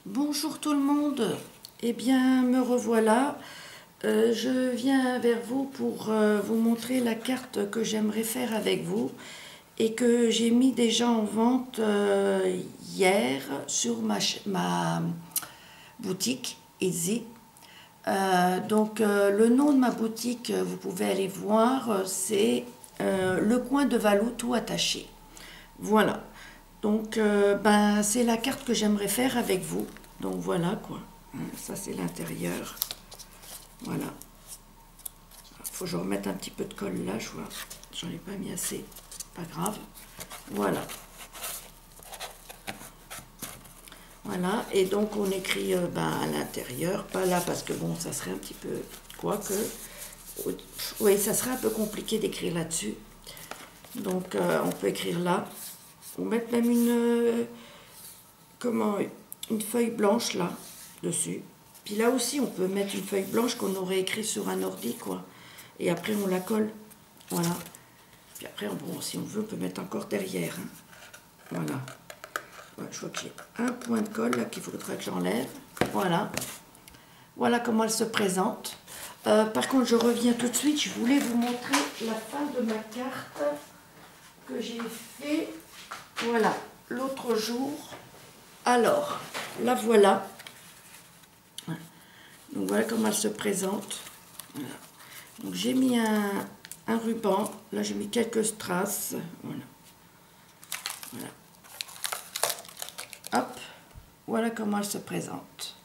Bonjour tout le monde, eh bien me revoilà. Je viens vers vous pour vous montrer la carte que j'aimerais faire avec vous et que j'ai mis déjà en vente hier sur ma boutique Easy. Le nom de ma boutique, vous pouvez aller voir, c'est Le Coin de Valou tout attaché. Voilà. C'est la carte que j'aimerais faire avec vous. Donc voilà quoi. Ça c'est l'intérieur. Voilà. Faut que je remette un petit peu de colle là, je vois. J'en ai pas mis assez. Pas grave. Voilà. Voilà. Et donc on écrit à l'intérieur. Pas là parce que bon, ça serait un petit peu. Quoique. Oui, ça serait un peu compliqué d'écrire là-dessus. Donc on peut écrire là. On met même une feuille blanche là, dessus. Puis là aussi, on peut mettre une feuille blanche qu'on aurait écrit sur un ordi, quoi. Et après, on la colle. Voilà. Puis après, bon, si on veut, on peut mettre encore derrière. Hein. Voilà. Ouais, je vois que j'ai un point de colle là qu'il faudra que j'enlève. Voilà. Voilà comment elle se présente. Par contre, je reviens tout de suite. Je voulais vous montrer la fin de ma carte que j'ai fait. Voilà, l'autre jour. Alors, la voilà. Donc voilà comment elle se présente. Voilà. Donc j'ai mis un ruban. Là j'ai mis quelques strass. Voilà. Voilà. Hop. Voilà comment elle se présente.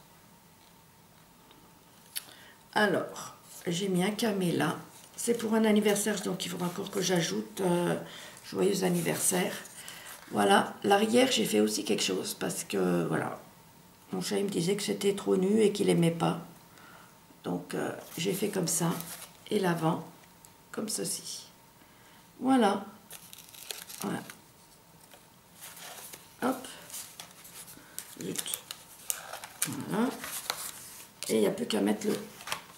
Alors, j'ai mis un camé là. C'est pour un anniversaire, donc il faudra encore que j'ajoute joyeux anniversaire. Voilà, l'arrière, j'ai fait aussi quelque chose parce que, voilà, mon chat il me disait que c'était trop nu et qu'il aimait pas. Donc, j'ai fait comme ça. Et l'avant, comme ceci. Voilà. Voilà. Hop. Zut. Voilà. Et il n'y a plus qu'à mettre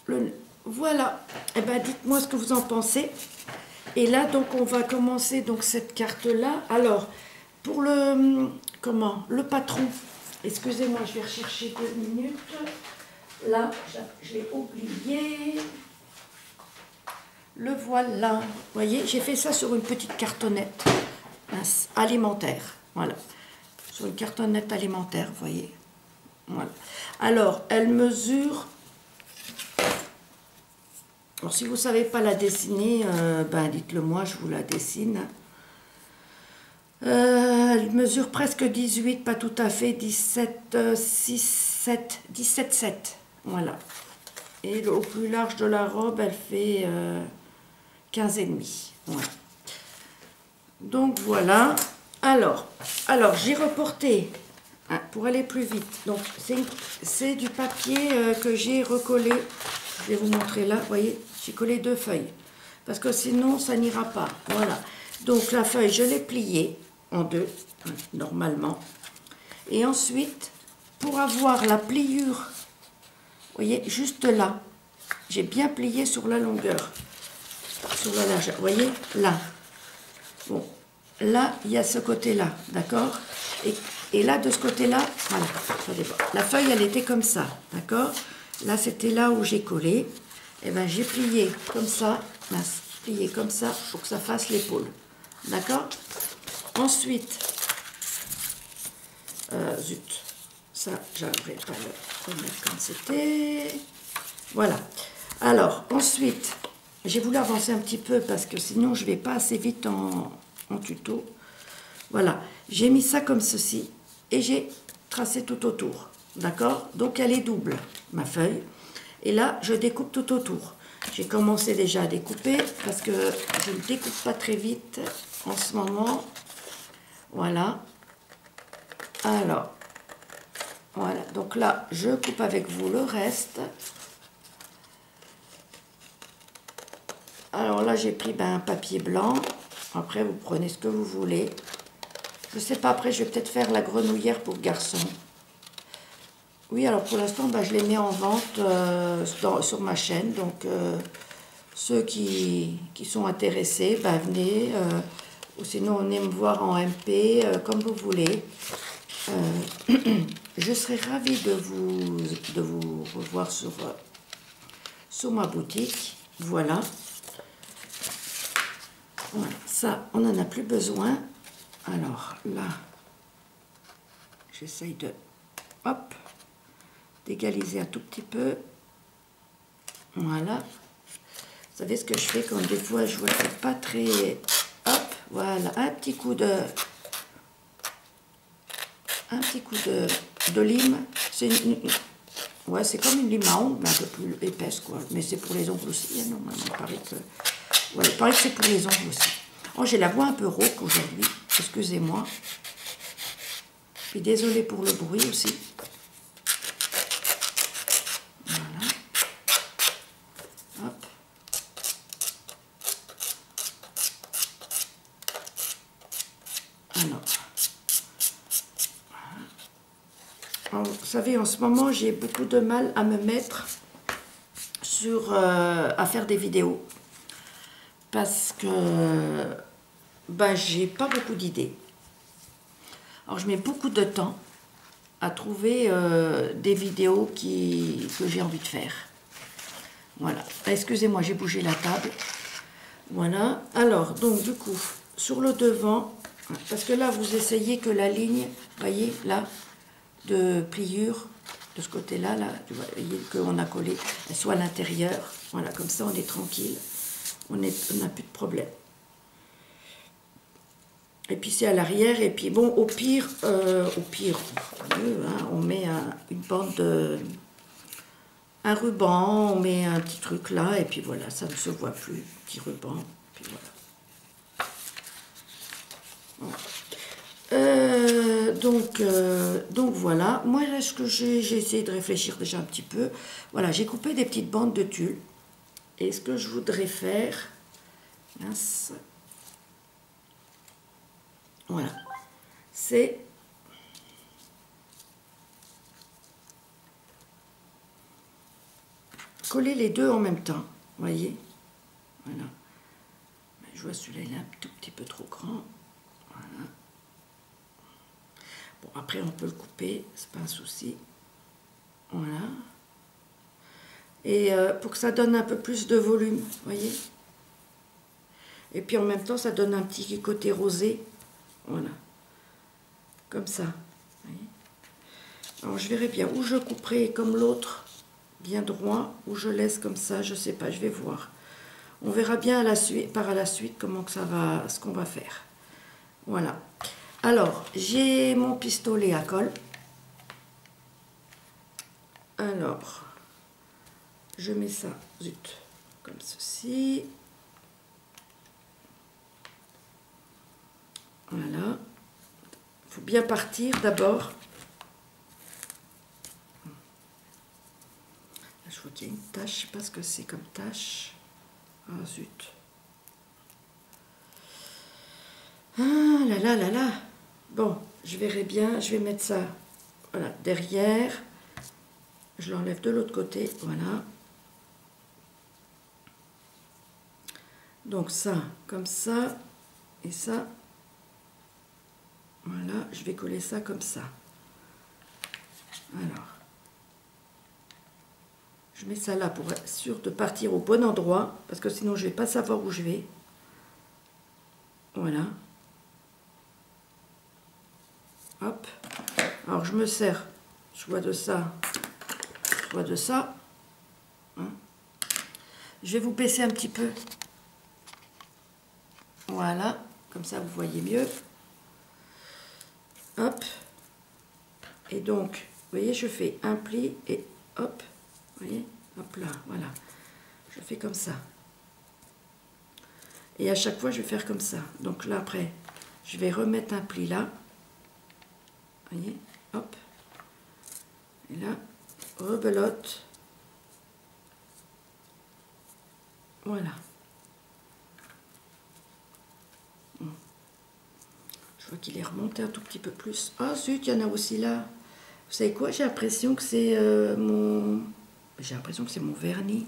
le... Voilà. Eh bien, dites-moi ce que vous en pensez. Et là, donc, on va commencer donc cette carte-là. Alors... Pour le patron, excusez-moi, je vais rechercher 2 minutes. Là, j'ai oublié. Le voilà. Vous voyez, j'ai fait ça sur une petite cartonnette alimentaire. Voilà. Sur une cartonnette alimentaire, vous voyez. Voilà. Alors, elle mesure... Alors, si vous ne savez pas la dessiner, dites-le moi, je vous la dessine. Elle mesure presque 18, pas tout à fait, 17, 6, 7, 17, 7. Voilà. Et au plus large de la robe, elle fait 15,5. Voilà. Donc voilà. Alors j'ai reporté, hein, pour aller plus vite. Donc c'est du papier que j'ai recollé. Je vais vous montrer là, vous voyez, j'ai collé 2 feuilles. Parce que sinon, ça n'ira pas. Voilà. Donc la feuille, je l'ai pliée en 2, normalement. Et ensuite, pour avoir la pliure, vous voyez, juste là, j'ai bien plié sur la longueur, sur la largeur. Vous voyez, là. Bon, là, il y a ce côté-là, d'accord, et là, de ce côté-là, voilà, la feuille, elle était comme ça, d'accord. Là, c'était là où j'ai collé. Et bien, j'ai plié comme ça, plié comme ça, pour que ça fasse l'épaule, d'accord. Ensuite, zut, ça, j'arriverai pas à le remettre comme c'était. Voilà. Alors, ensuite, j'ai voulu avancer un petit peu parce que sinon, je ne vais pas assez vite en tuto. Voilà. J'ai mis ça comme ceci et j'ai tracé tout autour. D'accord? Donc, elle est double, ma feuille. Et là, je découpe tout autour. J'ai commencé déjà à découper parce que je ne découpe pas très vite en ce moment. Voilà. Alors, voilà. Donc là, je coupe avec vous le reste. Alors là, j'ai pris un papier blanc. Après, vous prenez ce que vous voulez. Je ne sais pas, après, je vais peut-être faire la grenouillère pour garçon. Oui, alors pour l'instant, je les mets en vente sur ma chaîne. Donc, ceux qui sont intéressés, venez. Ou sinon, venez me voir en MP, comme vous voulez. je serais ravie de vous revoir sur ma boutique. Voilà. Voilà, ça, on n'en a plus besoin. Alors là, j'essaye de, hop, d'égaliser un tout petit peu. Voilà. Vous savez ce que je fais quand des fois je vois que c'est pas très... Hop, voilà, un petit coup de lime. Ouais, c'est comme une lime à ongles, mais un peu plus épaisse, quoi. Mais c'est pour les ongles aussi, hein, normalement, il paraît que... Ouais, il paraît que c'est pour les ongles aussi. Oh, j'ai la voix un peu rauque aujourd'hui, excusez-moi. Puis désolée pour le bruit aussi. Voilà. Hop. Alors. Alors, vous savez, en ce moment, j'ai beaucoup de mal à me mettre à faire des vidéos. Parce que ben, j'ai pas beaucoup d'idées. Alors, je mets beaucoup de temps à trouver des vidéos que j'ai envie de faire. Voilà. Excusez-moi, j'ai bougé la table. Voilà. Alors, donc, du coup, sur le devant, parce que là, vous essayez que la ligne, voyez, là, de pliure, de ce côté-là, là, vous voyez qu'on a collé, elle soit à l'intérieur. Voilà, comme ça, on est tranquille. On n'a plus de problème. Et puis c'est à l'arrière, et puis bon, au pire, hein, on met une bande, un ruban, on met un petit truc là, et puis voilà, ça ne se voit plus, petit ruban, puis voilà. Donc voilà, moi là, ce que j'ai essayé de réfléchir déjà un petit peu, voilà, j'ai coupé des petites bandes de tulle, et ce que je voudrais faire, mince, voilà, c'est coller les deux en même temps, voyez, voilà. Je vois celui-là, il est un tout petit peu trop grand, voilà. Bon, après on peut le couper, c'est pas un souci, voilà. Et pour que ça donne un peu plus de volume, voyez. Et puis en même temps, ça donne un petit côté rosé, voilà, comme ça, voyez. Alors je verrai bien où je couperai comme l'autre, bien droit, ou je laisse comme ça, je sais pas, je vais voir. On verra bien par la suite comment que ça va, ce qu'on va faire. Voilà. Alors, j'ai mon pistolet à colle. Alors, je mets ça, zut, comme ceci. Voilà. Il faut bien partir d'abord. Je vois qu'il y a une tache, je ne sais pas ce que c'est comme tache. Ah zut. Ah là là là là. Bon, je verrai bien, je vais mettre ça, voilà, derrière. Je l'enlève de l'autre côté, voilà. Donc ça, comme ça, et ça. Voilà, je vais coller ça comme ça. Alors, je mets ça là pour être sûr de partir au bon endroit, parce que sinon je ne vais pas savoir où je vais. Voilà. Hop. Alors je me sers soit de ça, soit de ça. Hein. Je vais vous baisser un petit peu. Voilà, comme ça vous voyez mieux. Hop. Et donc, vous voyez, je fais un pli et hop. Vous voyez, hop là, voilà. Je fais comme ça. Et à chaque fois, je vais faire comme ça. Donc là, après, je vais remettre un pli là. Vous voyez, hop. Et là, rebelote. Voilà. Bon. Je vois qu'il est remonté un tout petit peu plus. Ah zut, il y en a aussi là. Vous savez quoi, j'ai l'impression que c'est mon... J'ai l'impression que c'est mon vernis.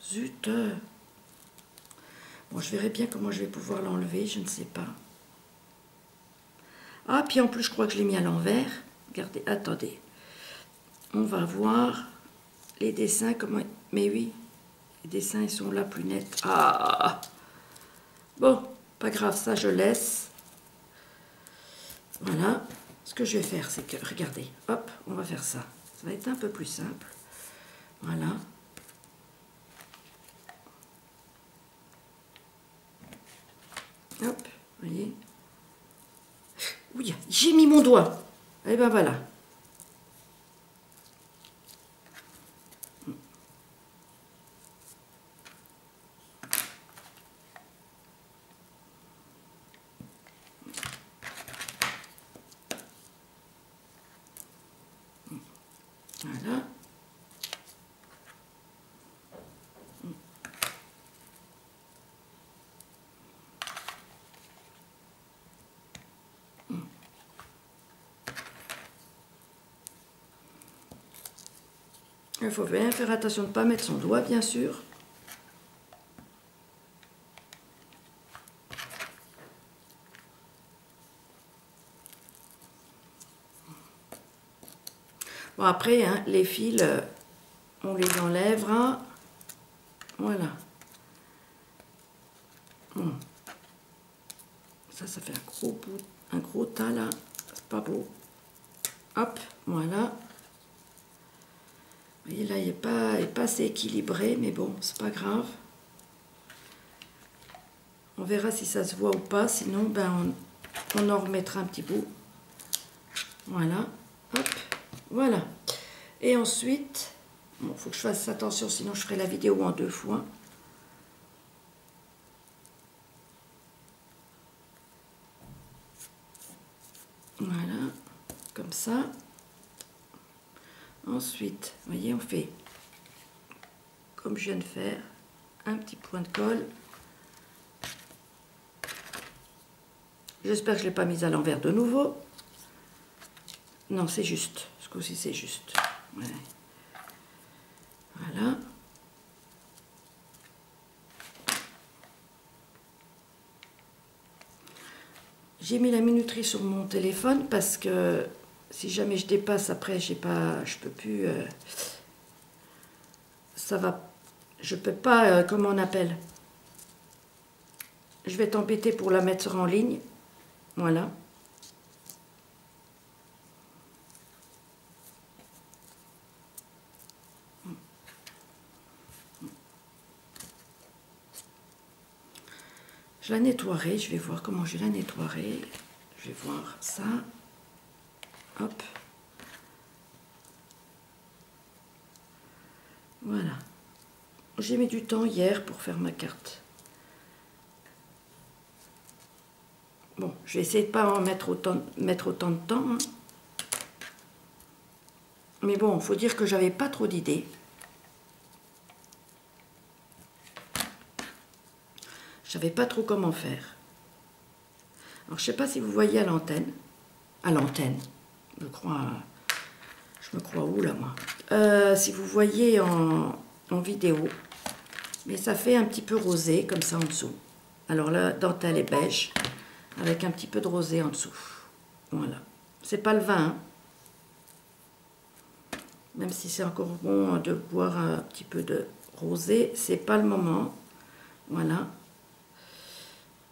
Zut. Bon, je verrai bien comment je vais pouvoir l'enlever, je ne sais pas. Ah, puis en plus, je crois que je l'ai mis à l'envers. Regardez, attendez. On va voir les dessins, comment... Mais oui, les dessins, ils sont là plus nets. Ah! Bon, pas grave, ça, je laisse. Voilà. Ce que je vais faire, c'est que, regardez, hop, on va faire ça. Ça va être un peu plus simple. Voilà. Hop, vous voyez. Oui, j'ai mis mon doigt. Et ben voilà. Voilà. Il faut bien faire attention de ne pas mettre son doigt, bien sûr. Bon, après, hein, les fils, on les enlèvera. Voilà. Bon. Ça fait un gros bout, un gros tas là. C'est pas beau. Hop, voilà. Vous voyez là, il n'est pas assez équilibré, mais bon, c'est pas grave. On verra si ça se voit ou pas, sinon ben, on en remettra un petit bout. Voilà, hop, voilà. Et ensuite, bon, faut que je fasse attention, sinon je ferai la vidéo en 2 fois. Voilà, comme ça. Ensuite, vous voyez, on fait, comme je viens de faire, un petit point de colle. J'espère que je ne l'ai pas mise à l'envers de nouveau. Non, c'est juste. Ce coup-ci, c'est juste. Ouais. Voilà. J'ai mis la minuterie sur mon téléphone parce que si jamais je dépasse après, je peux plus. Ça va. Je peux pas. Comment on appelle? Je vais t'embêter pour la mettre en ligne. Voilà. Je la nettoierai, je vais voir comment je la nettoierai. Je vais voir ça. Hop. Voilà. J'ai mis du temps hier pour faire ma carte. Bon, je vais essayer de ne pas en mettre autant de temps. Hein. Mais bon, il faut dire que j'avais pas trop d'idées. Je savais pas trop comment faire. Alors, je sais pas si vous voyez à l'antenne. À l'antenne, je me crois où là, moi? Si vous voyez en vidéo, mais ça fait un petit peu rosé, comme ça en dessous. Alors la dentelle est beige, avec un petit peu de rosé en dessous. Voilà. C'est pas le vin, hein. Même si c'est encore bon de boire un petit peu de rosé, c'est pas le moment. Voilà.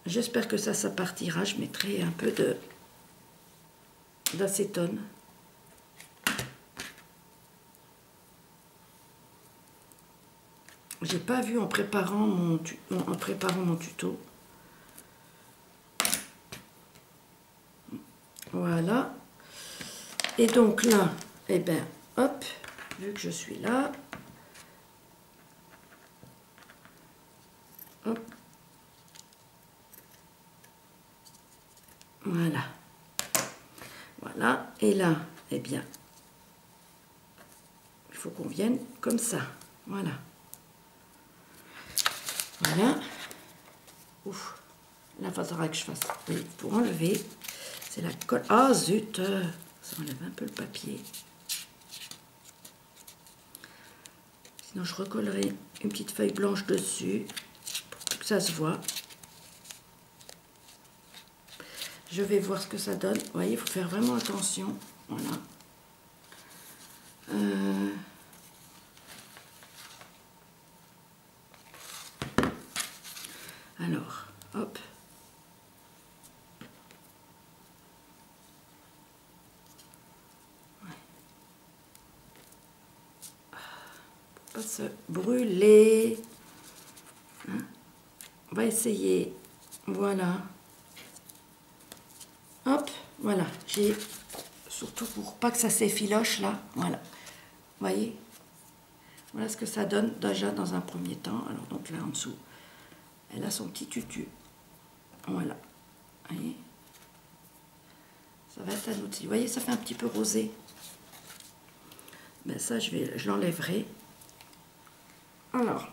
J'espère que ça partira. Je mettrai un peu d'acétone. J'ai pas vu en préparant mon tuto. Voilà. Et donc là, eh bien, hop, vu que je suis là, hop, voilà. Voilà. Et là, eh bien, il faut qu'on vienne comme ça. Voilà. Voilà. Ouf. Là, il faudra que je fasse. Oui, pour enlever, c'est la colle. Ah, zut! Ça enlève un peu le papier. Sinon, je recollerai une petite feuille blanche dessus pour que ça se voit. Je vais voir ce que ça donne. Vous voyez, il faut faire vraiment attention. Voilà. Alors, hop. Ouais. Pour pas se brûler. Hein? On va essayer. Voilà. Hop, voilà. J'ai surtout pour pas que ça s'effiloche là. Voilà. Vous voyez? Voilà ce que ça donne déjà dans un premier temps. Alors donc là en dessous, elle a son petit tutu. Voilà. Vous voyez? Ça va être un outil. Vous voyez, ça fait un petit peu rosé. Ben ça, je l'enlèverai. Alors.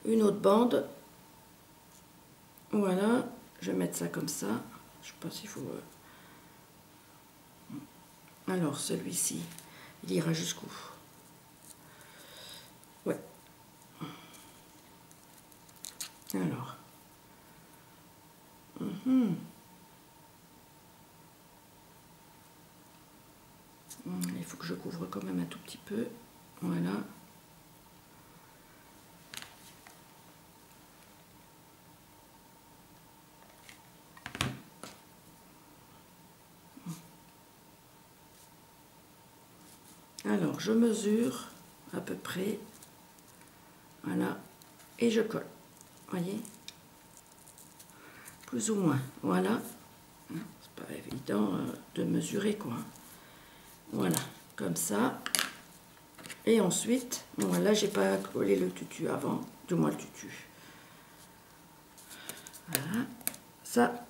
Une autre bande. Voilà. Je vais mettre ça comme ça. Je sais pas s'il faut... Alors, celui-ci, il ira jusqu'où? Ouais. Alors. Il faut que je couvre quand même un tout petit peu. Voilà. Alors, je mesure à peu près. Voilà. Et je colle. Voyez? Plus ou moins. Voilà. C'est pas évident de mesurer, quoi. Voilà. Comme ça. Et ensuite, bon, là, j'ai pas collé le tutu avant. Du moins le tutu. Voilà. Ça,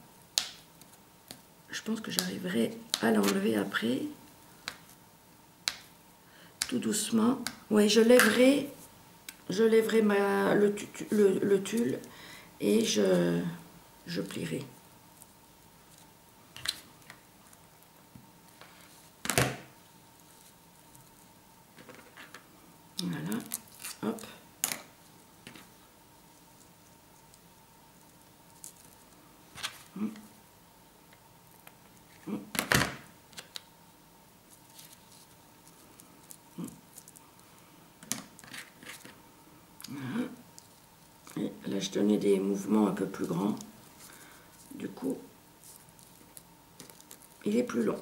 je pense que j'arriverai à l'enlever après. Tout doucement. Oui, je lèverai le tulle et je plierai. Voilà, hop. Voilà. Et là, je donnais des mouvements un peu plus grands. Du coup, il est plus long.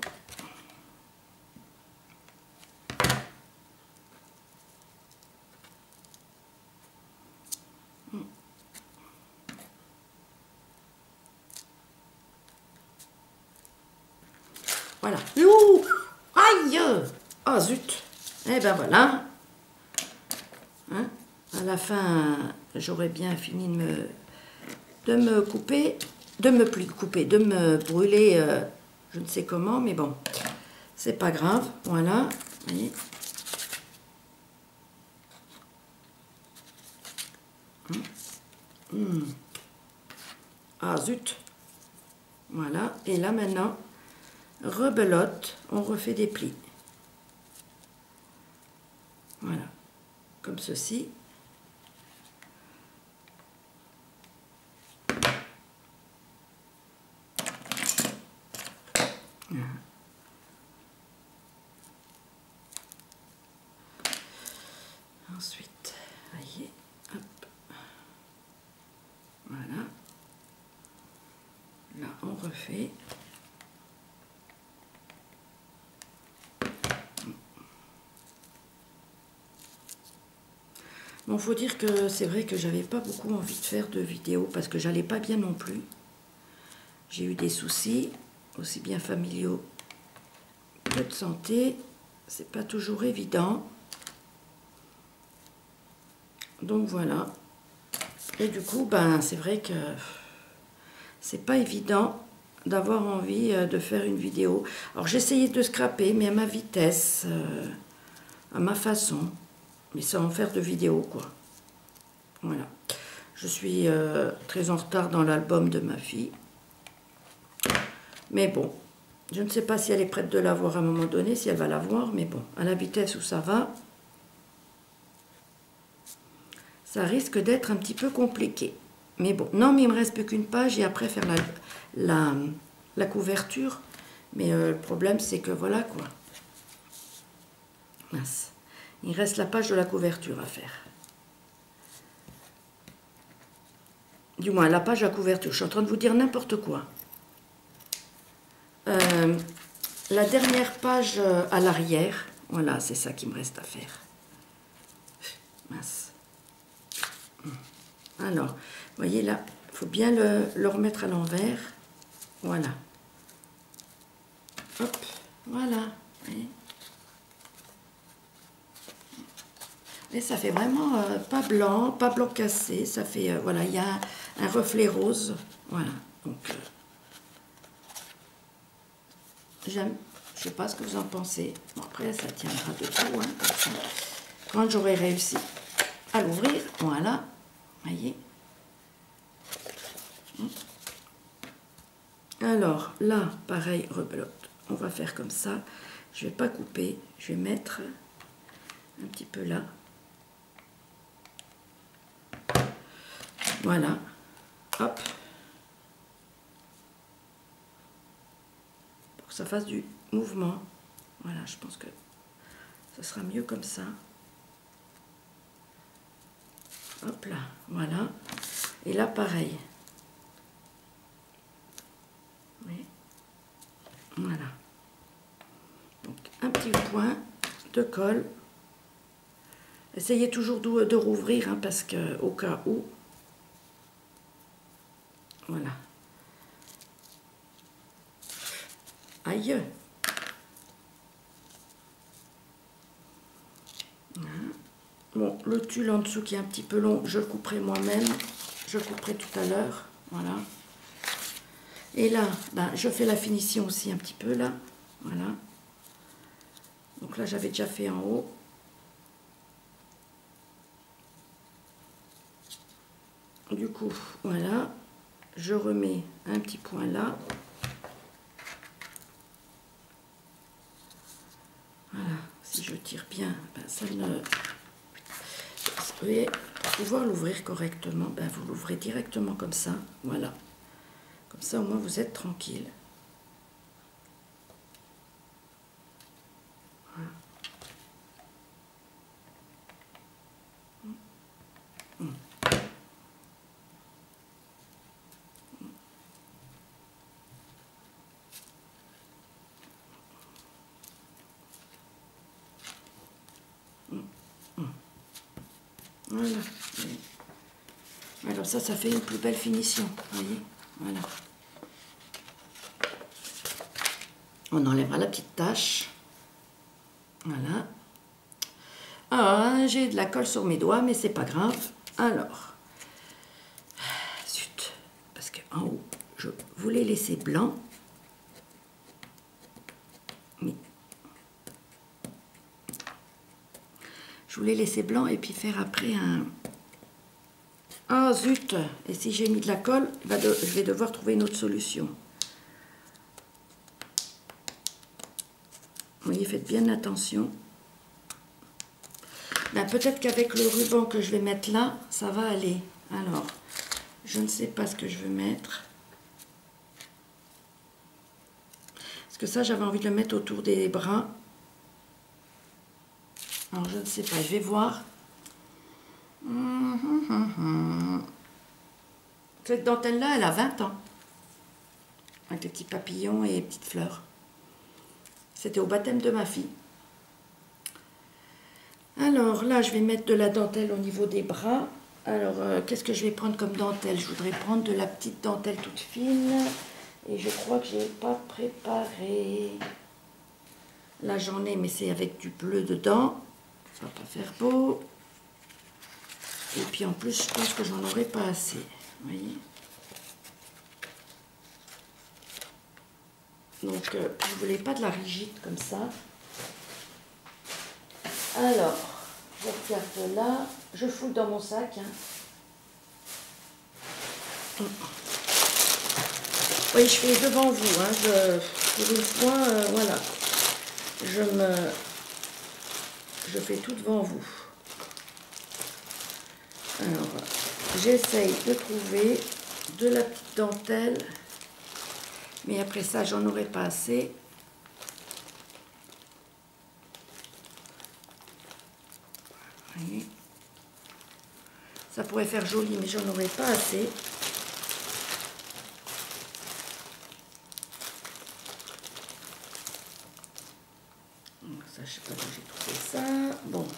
Voilà. Ouh, aïe! Oh zut! Eh ben voilà. Hein? À la fin, j'aurais bien fini de me couper, de me brûler, je ne sais comment, mais bon, c'est pas grave. Voilà. Vous voyez? Ah zut! Voilà. Et là maintenant, rebelote, on refait des plis. Voilà, comme ceci. Voilà. Ensuite, voyez, hop. Voilà. Là, on refait. Bon, faut dire que c'est vrai que j'avais pas beaucoup envie de faire de vidéos parce que j'allais pas bien non plus. J'ai eu des soucis, aussi bien familiaux que de santé. C'est pas toujours évident. Donc voilà. Et du coup, ben c'est vrai que c'est pas évident d'avoir envie de faire une vidéo. Alors j'essayais de scraper, mais à ma vitesse, à ma façon, mais sans en faire de vidéo, quoi. Voilà. Je suis très en retard dans l'album de ma fille. Mais bon, je ne sais pas si elle est prête de l'avoir à un moment donné, si elle va l'avoir, mais bon, à la vitesse où ça va, ça risque d'être un petit peu compliqué. Mais bon, non, mais il me reste plus qu'une page et après faire la couverture. Mais le problème, c'est que voilà quoi. Mince. Il reste la page de la couverture à faire. Du moins, la page à couverture. Je suis en train de vous dire n'importe quoi. La dernière page à l'arrière. Voilà, c'est ça qui me reste à faire. Mince. Alors, vous voyez là, il faut bien le remettre à l'envers. Voilà. Hop, voilà. Et ça fait vraiment pas blanc cassé. Ça fait, voilà, il y a un reflet rose. Voilà, donc j'aime. Je sais pas ce que vous en pensez. Bon, après, ça tiendra debout, hein, comme ça. Quand j'aurai réussi à l'ouvrir, voilà, voyez. Alors, là, pareil, rebelote. On va faire comme ça. Je vais pas couper. Je vais mettre un petit peu là. Voilà. Hop. Pour que ça fasse du mouvement. Voilà, je pense que ce sera mieux comme ça. Hop là, voilà. Et là, pareil. Oui. Voilà. Donc, un petit point de colle. Essayez toujours de rouvrir, hein, parce que au cas où. Voilà. Aïe. Voilà. Bon, le tulle en dessous qui est un petit peu long, je le couperai moi-même. Je le couperai tout à l'heure. Voilà. Et là, ben, je fais la finition aussi un petit peu là. Voilà. Donc là, j'avais déjà fait en haut. Du coup, voilà. Je remets un petit point là. Voilà. Si je tire bien, ben, ça ne... Vous voyez, pour pouvoir l'ouvrir correctement, ben, vous l'ouvrez directement comme ça. Voilà. Comme ça, au moins, vous êtes tranquille. Voilà. Voilà. Alors ça fait une plus belle finition. Vous voyez, voilà. On enlèvera la petite tache. Voilà. Ah, j'ai de la colle sur mes doigts, mais c'est pas grave. Alors, zut, parce qu'en haut, je voulais laisser blanc. Mais je voulais laisser blanc et puis faire après un... Ah, zut! Et si j'ai mis de la colle, je vais devoir trouver une autre solution. Vous voyez, faites bien attention. Ben, peut-être qu'avec le ruban que je vais mettre là, ça va aller. Alors, je ne sais pas ce que je veux mettre. Parce que ça, j'avais envie de le mettre autour des bras. Alors, je ne sais pas, je vais voir. Cette dentelle-là, elle a 20 ans. Avec des petits papillons et des petites fleurs. C'était au baptême de ma fille. Alors là, je vais mettre de la dentelle au niveau des bras. Alors, qu'est-ce que je vais prendre comme dentelle? Je voudrais prendre de la petite dentelle toute fine. Et je crois que je n'ai pas préparé. Là, j'en ai, mais c'est avec du bleu dedans. Ça va pas faire beau. Et puis en plus, je pense que j'en aurai pas assez. Vous voyez? Donc, je voulais pas de la rigide comme ça. Alors, je regarde là. Je fouille dans mon sac. Hein. Oui, je fais devant vous. Hein. Pour une fois, voilà. Je fais tout devant vous. Alors, j'essaye de trouver de la petite dentelle, mais après ça, j'en aurai pas assez. Vous voyez, ça pourrait faire joli, mais j'en aurai pas assez. Ça, je sais pas où j'ai trouvé ça. Bon.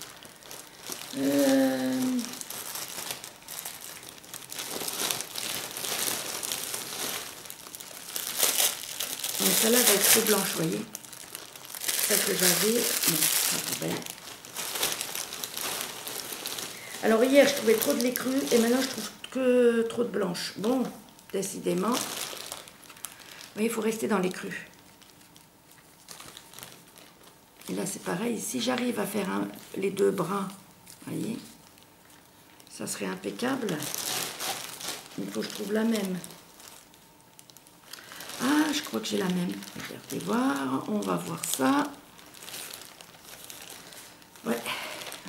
Mais celle-là va être trop blanche, vous voyez. Celle que j'avais, non, la poubelle. Alors hier, je trouvais trop de lait cru et maintenant, je trouve que trop de blanche. Bon, décidément. Oui, il faut rester dans les crus. Et là, c'est pareil. Si j'arrive à faire les deux brins, vous voyez, ça serait impeccable. Il faut que je trouve la même. Ah, je crois que j'ai la même. Regardez voir, on va voir ça. Ouais,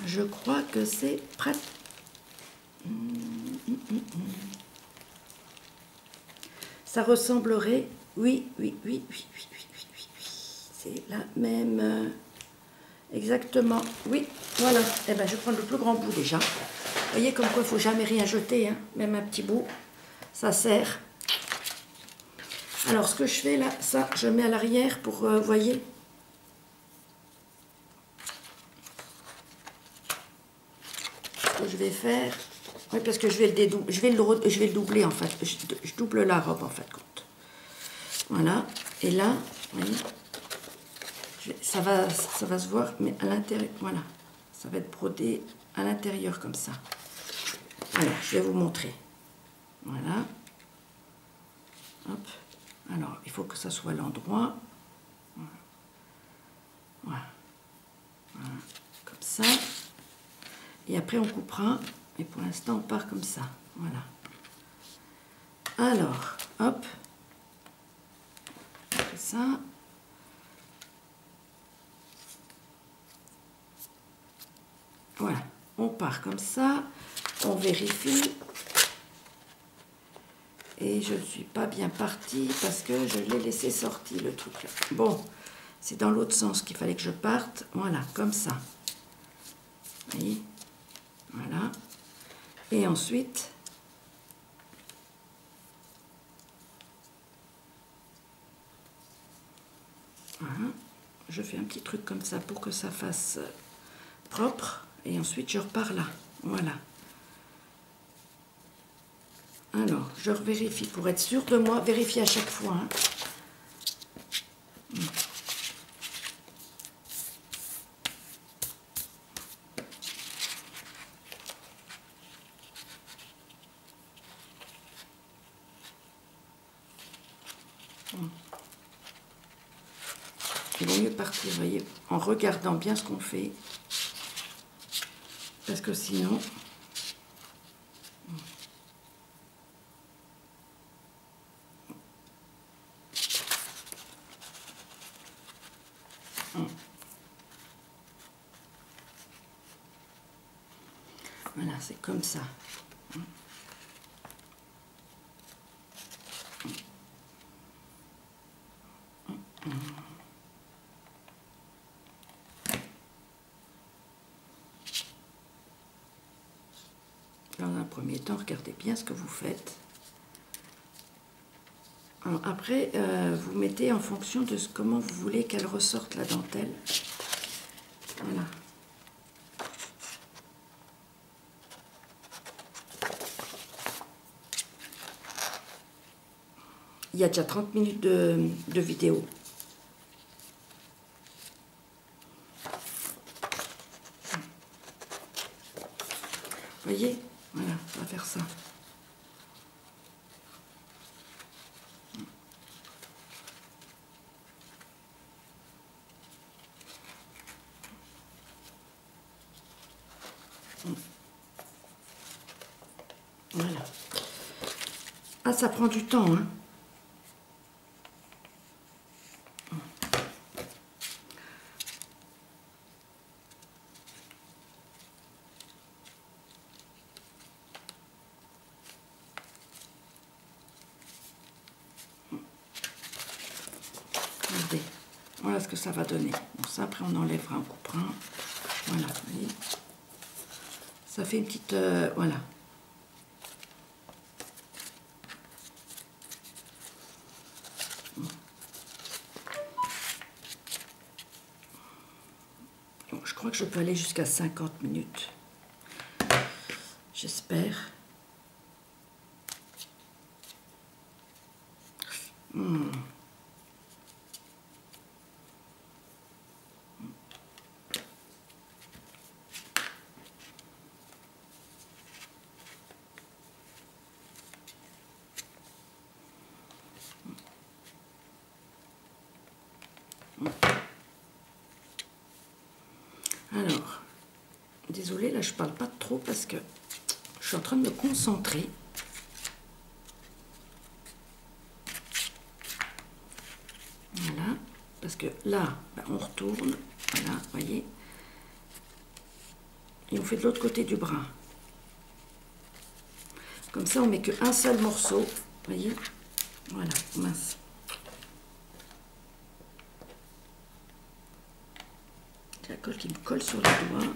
je crois que c'est prêt. Ça ressemblerait, oui. C'est la même, exactement, oui, voilà. Eh ben, je prends le plus grand bout déjà. Vous voyez comme quoi il ne faut jamais rien jeter, hein, même un petit bout, ça sert. Alors, ce que je fais là, ça, je mets à l'arrière pour, vous voyez. Ce que je vais faire, oui, parce que je vais le doubler en fait. Je double la robe en fait, compte. Voilà, et là, vous voyez. Ça va se voir, mais à l'intérieur, voilà, ça va être brodé à l'intérieur comme ça. Alors, je vais vous montrer. Voilà. Hop. Alors, il faut que ça soit l'endroit. Voilà. Voilà. Comme ça. Et après, on coupera. Et pour l'instant, on part comme ça. Voilà. Alors, hop. Après ça. Voilà, on part comme ça, on vérifie. Et je ne suis pas bien partie parce que je l'ai laissé sortir le truc là. Bon, c'est dans l'autre sens qu'il fallait que je parte. Voilà, comme ça. Vous voyez? Voilà. Et ensuite, voilà, je fais un petit truc comme ça pour que ça fasse propre. Et ensuite, je repars là. Voilà. Alors, je revérifie pour être sûre de moi. Vérifier à chaque fois. Hein. Il vaut mieux partir, vous voyez, en regardant bien ce qu'on fait. Parce que sinon... Voilà, c'est comme ça. Dans un premier temps, regardez bien ce que vous faites. Alors après, vous mettez en fonction de comment vous voulez qu'elle ressorte la dentelle. Voilà. Il y a déjà 30 minutes de vidéo. Vous voyez? Voilà, on va faire ça. Voilà. Ah, ça prend du temps, hein. Regardez, voilà ce que ça va donner. Bon, ça après on enlèvera, on coupera. Voilà, vous voyez. Ça fait une petite... voilà. Bon, je crois que je peux aller jusqu'à 50 minutes. J'espère. Alors, désolée, là je parle pas trop parce que je suis en train de me concentrer. Voilà, parce que là, ben, on retourne, voilà, vous voyez. Et on fait de l'autre côté du bras. Comme ça, on met qu'un seul morceau, vous voyez. Voilà, mince. J'ai la colle qui me colle sur les doigts.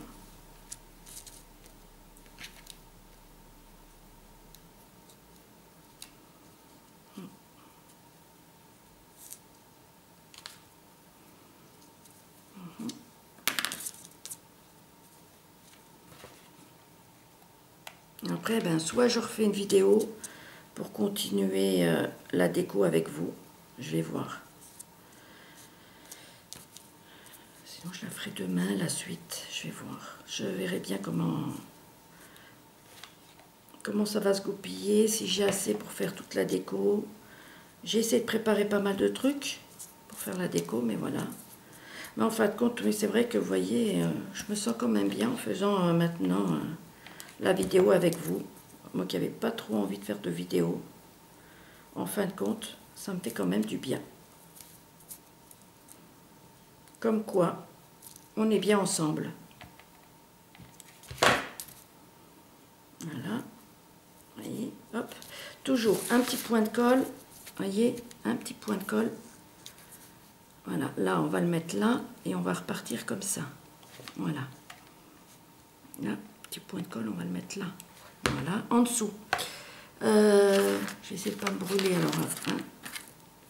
Après, ben, soit je refais une vidéo pour continuer la déco avec vous. Je vais voir. Sinon, je la ferai demain, la suite. Je vais voir. Je verrai bien comment ça va se goupiller, si j'ai assez pour faire toute la déco. J'ai essayé de préparer pas mal de trucs pour faire la déco, mais voilà. Mais en fin de compte, oui, c'est vrai que vous voyez, je me sens quand même bien en faisant maintenant la vidéo avec vous. Moi qui n'avais pas trop envie de faire de vidéo. En fin de compte, ça me fait quand même du bien. Comme quoi, on est bien ensemble. Voilà. Vous voyez, hop. Toujours un petit point de colle. Vous voyez, un petit point de colle. Voilà, là, on va le mettre là et on va repartir comme ça. Voilà. Là, petit point de colle, on va le mettre là. Voilà, en dessous. Je vais essayer de ne pas me brûler alors. Hein.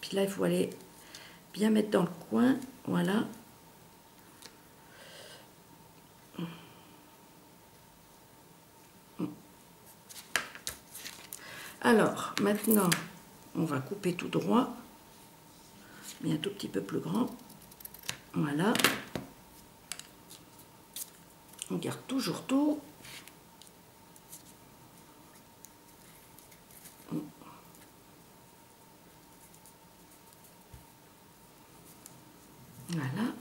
Puis là, il faut aller bien mettre dans le coin. Voilà. Alors, maintenant, on va couper tout droit. Mais un tout petit peu plus grand. Voilà. On garde toujours tout. Voilà.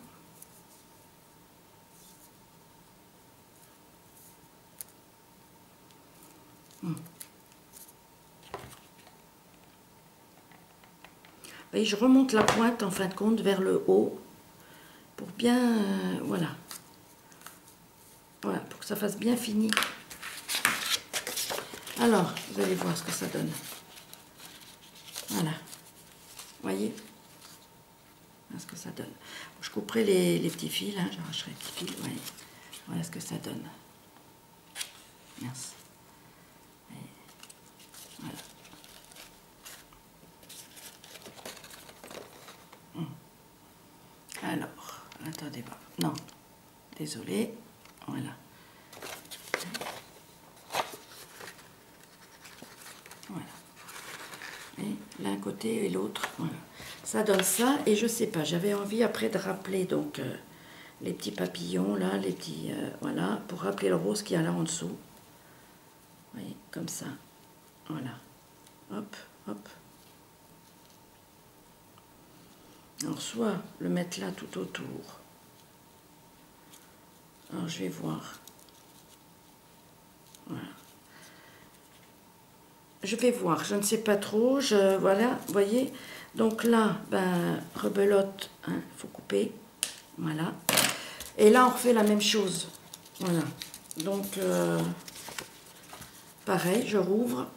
Et je remonte la pointe en fin de compte vers le haut pour bien, voilà. Voilà, pour que ça fasse bien fini. Alors, vous allez voir ce que ça donne. Voilà. Voyez? Voilà ce que ça donne. Je couperai les petits fils, hein, j'arracherai les petits fils. Ouais. Voilà ce que ça donne. Merci. Voilà. Alors, attendez pas. Non, désolé. Voilà. Voilà. Et l'un côté et l'autre. Voilà. Ça donne ça. Et je sais pas, j'avais envie après de rappeler donc les petits papillons là, les petits. Voilà, pour rappeler le rose qu'il y a là en dessous. Vous voyez, comme ça. Voilà. Hop, hop. Alors, soit le mettre là tout autour. Alors, je vais voir. Voilà. Je vais voir, je ne sais pas trop. Voilà, vous voyez. Donc là, ben, rebelote, hein, faut couper. Voilà. Et là, on refait la même chose. Voilà. Donc, pareil, je rouvre.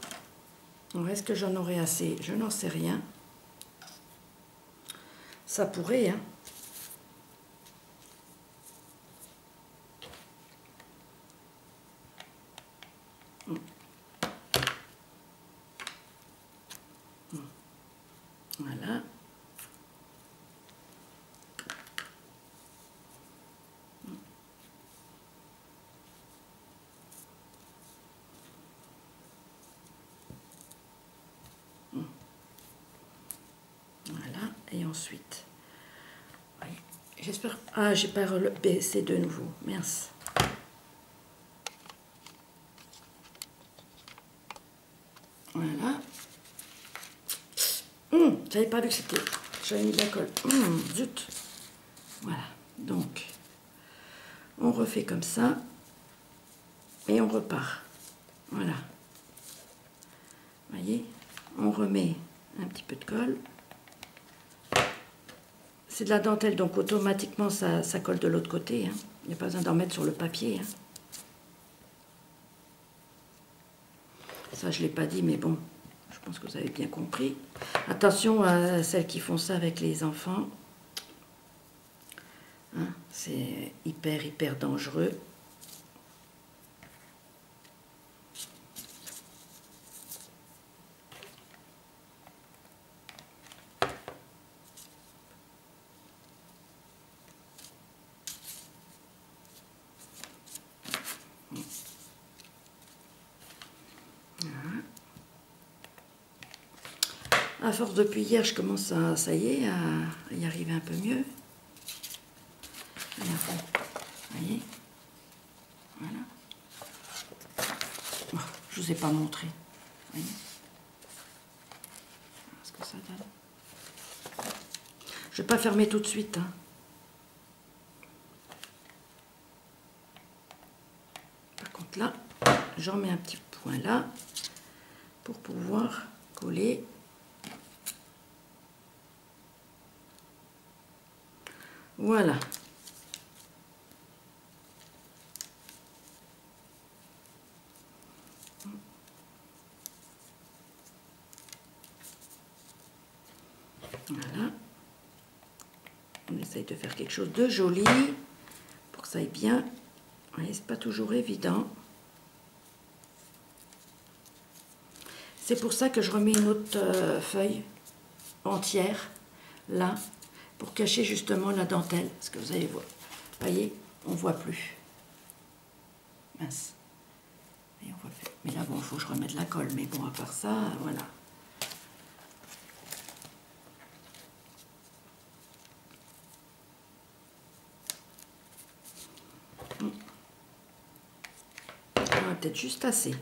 Est-ce que j'en aurai assez? Je n'en sais rien. Ça pourrait, hein. Voilà. Voilà. Et ensuite, oui. J'espère... Ah, j'ai pas baissé de nouveau. Mince. Voilà. J'avais pas vu que c'était... J'avais mis de la colle. Zut. Voilà. Donc, on refait comme ça. Et on repart. Voilà. Vous voyez, on remet un petit peu de colle. C'est de la dentelle, donc automatiquement ça colle de l'autre côté. Hein. Il n'y a pas besoin d'en mettre sur le papier. Hein. Ça, je ne l'ai pas dit, mais bon, je pense que vous avez bien compris. Attention à celles qui font ça avec les enfants. Hein, c'est hyper dangereux. À force depuis hier, je commence à, ça y est, à y arriver un peu mieux. Vous voyez, voilà. Oh, je vous ai pas montré. Vous voyez ce que ça donne. Je vais pas fermer tout de suite. Hein. Par contre là, j'en mets un petit point là pour pouvoir coller. Voilà. Voilà. On essaye de faire quelque chose de joli pour que ça aille bien. C'est pas toujours évident. C'est pour ça que je remets une autre feuille entière là pour cacher justement la dentelle. Parce que vous allez voir. Vous voyez, on voit plus. Mince. Et on voit plus. Mais là, bon, il faut que je remette la colle. Mais bon, à part ça, voilà. On va peut-être juste assez.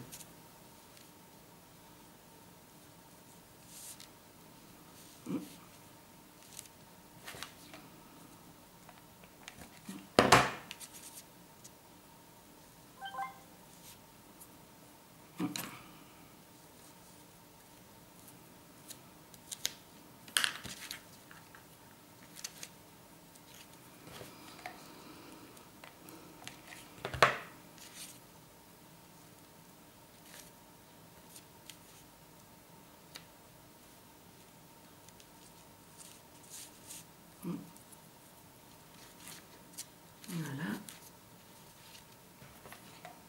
Voilà.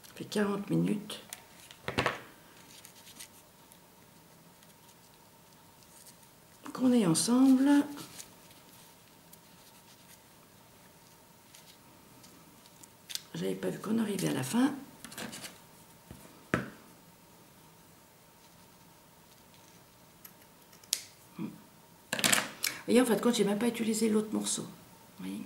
Ça fait 40 minutes. Qu'on est ensemble. J'avais pas vu qu'on arrivait à la fin. Vous voyez, en fait, quand j'ai même pas utilisé l'autre morceau. Vous voyez.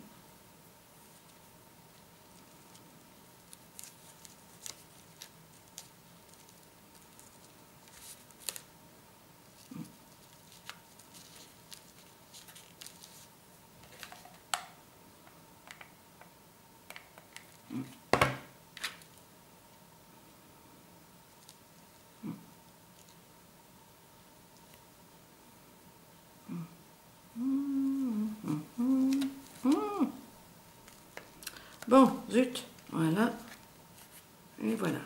Bon, zut, voilà. Et voilà.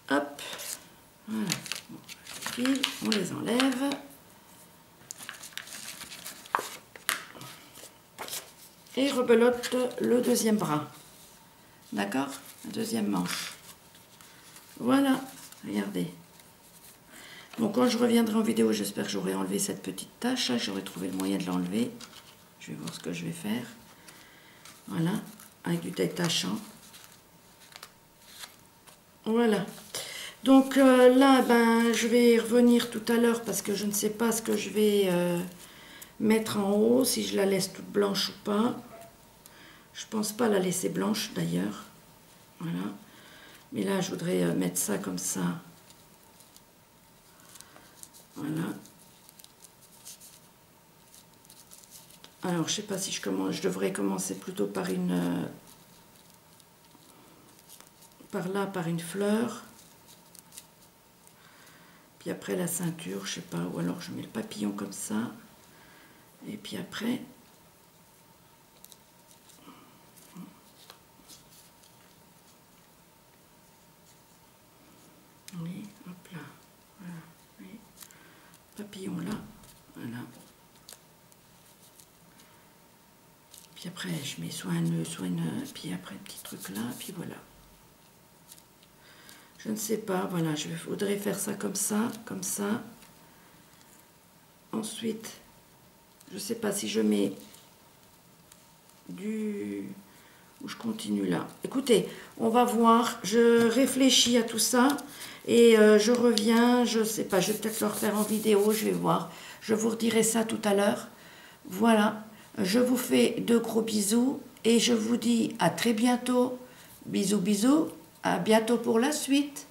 Hop. Voilà. Bon, les fils, on les enlève. et rebelote le deuxième bras. D'accord? La deuxième manche. Voilà, regardez. Donc quand je reviendrai en vidéo, j'espère que j'aurai enlevé cette petite tache. J'aurai trouvé le moyen de l'enlever. Je vais voir ce que je vais faire. Voilà, avec du détachant. Voilà. Donc là, ben, je vais revenir tout à l'heure parce que je ne sais pas ce que je vais mettre en haut, si je la laisse toute blanche ou pas. Je pense pas la laisser blanche d'ailleurs. Voilà. Mais là, je voudrais mettre ça comme ça. Voilà. Alors, je sais pas si je commence. Je devrais commencer plutôt par une... par là, par une fleur. Puis après la ceinture, je sais pas. Ou alors je mets le papillon comme ça. Et puis après... Oui, hop là. Voilà. Oui. Papillon là. Voilà. Puis après, je mets soit un nœud, soit une... Puis après, un petit truc là, puis voilà. Je ne sais pas, voilà, je voudrais faire ça comme ça, comme ça. Ensuite, je ne sais pas si je mets du... ou je continue là. Écoutez, on va voir, je réfléchis à tout ça et je reviens, je ne sais pas, je vais peut-être le refaire en vidéo, je vais voir. Je vous redirai ça tout à l'heure. Voilà, je vous fais de gros bisous et je vous dis à très bientôt. Bisous, bisous, à bientôt pour la suite.